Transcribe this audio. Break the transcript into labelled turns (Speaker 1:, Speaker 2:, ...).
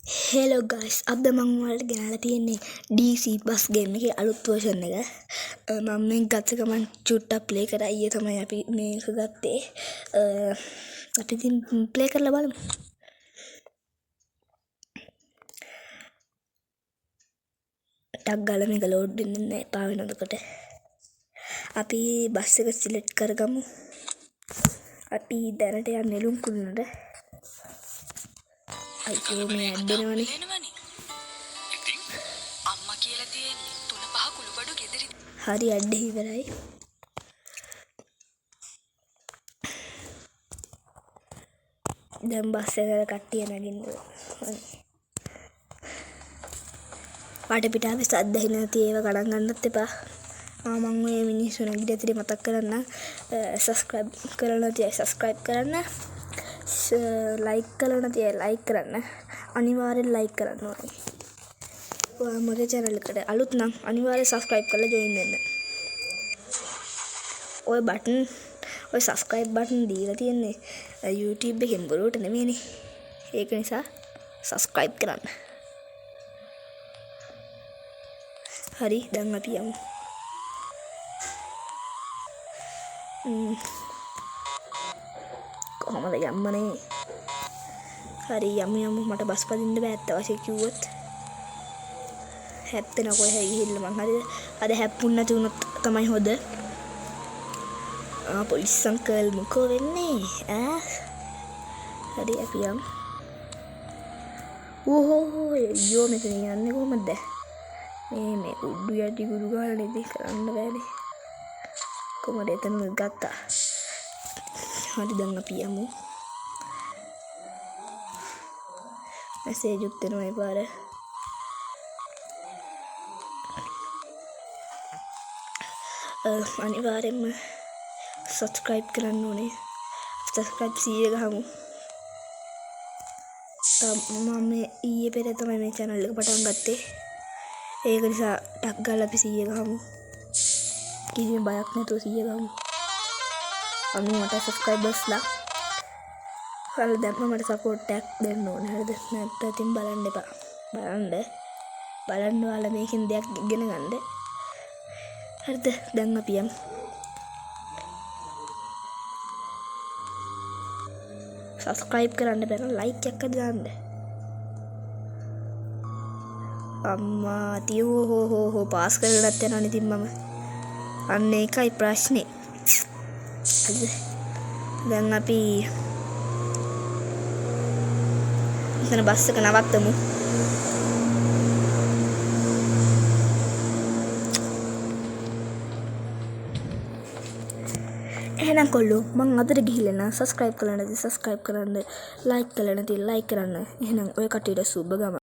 Speaker 1: Hello guys, අද මම ඔයාලට ගෙනල්ලා තියෙන්නේ DC බස් ගේම් එකේ අලුත් වර්ෂන් එක. මම මේක ගත්ත ගමන් චුට්ටක් ප්ලේ කරා. ඊයේ තමයි අපි මේක ගත්තේ. අපි ඉතින් ප්ලේ කරලා බලමු. ටක් ගාලා මේක ලෝඩ් වෙන්නේ නැහැ පා වෙනකොට. අපි බස් එක සිලෙක්ට් කරගමු. අපි දැනට යන්නේ නෙළුම් කුළුණට. අයියෝ මේ ඇඩ්ඩෙනවනේ. හරි ඇඩ්ඩ ඉවරයි. දැන් බස් එකේ කට්ටිය නැගිනවා. වටපිටාවේ සද්ද ඇහෙන්නේ නැති ඒවා ගණන් ගන්නත් එපා. මම ඔය මිනිස්සු නැගිට ඇතුලේ මතක් කරන්න. සබ්ස්ක්‍රයිබ් කරලා නැති අය සබ්ස්ක්‍රයිබ් කරන්න. ලයික් කරලා නැති අය ලයික් කරන්න. අනිවාර්යෙන් ලයික් කරන්න ඕනේ. ඔයා මගේ channel එකට අලුත් නම් අනිවාර්යෙන් subscribe කරලා join වෙන්න. ඔය subscribe button දීලා තියෙන්නේ YouTube එකෙන් බොරුවට නෙමෙයිනේ. ඒක නිසා subscribe කරන්න. හරි දැන් අපි යමු. කොහමද යම්මනේ? හරි යමු මට බස් පදින්න බෑ අත්වශයෙන් කිව්වොත්. හැප්පෙන කොහේ හරි ගිහිල්ලා මං හරිද? අද හැප්පුණ නැති වුණොත් තමයි හොද. පොලිස් අංකල් මොකෝ වෙන්නේ? හරි අපි යමු. ඕහෝ යෝ මෙතන යන්නේ කොහමද? මේ උඩු යටි ගුරු ගාලා ඉතින් කරන්න බෑනේ. කොහමද එතන ගත්තා? හරි දැන් අපි යමු. මැසේජ් උත් දෙනවා ඒ පාර. අනිවාර්යෙන්ම subscribe කරන්න ඕනේ. subscribe 100 ගහමු. මම ඊයේ පෙර තමයි මේ channel එක පටන් ගත්තේ. ඒක නිසා ටක් ගාලා අපි 100 ගහමු. කිසිම බයක් නැතුව 100 ගහමු. මට subscribersලා හරි දැන් මට support එකක් දෙන්න ඕනේ. හරිද? නැත්නම් ඉතින් බලන්න එපා. බලන්න ඔයාලා මේකෙන් දෙයක් ඉගෙන ගන්න. හරිද? දැන් අපි යමු. subscribe කරන්න බැරි like එකක් දාන්න. අම්මා තියෝ හෝ පාස් කරලත් යනවා ඉතින් මම. අන්න ඒකයි ප්‍රශ්නේ. දැන් අපි මෙතන බස් එක නවත්තමු. එහෙනම් කොල්ලෝ මං අදට ගිහිල්ලා නම් subscribe කරලා නැති subscribe කරන්න, like කරලා නැති like කරන්න. එහෙනම් ඔය කට්ටියට සුබ ගමන්.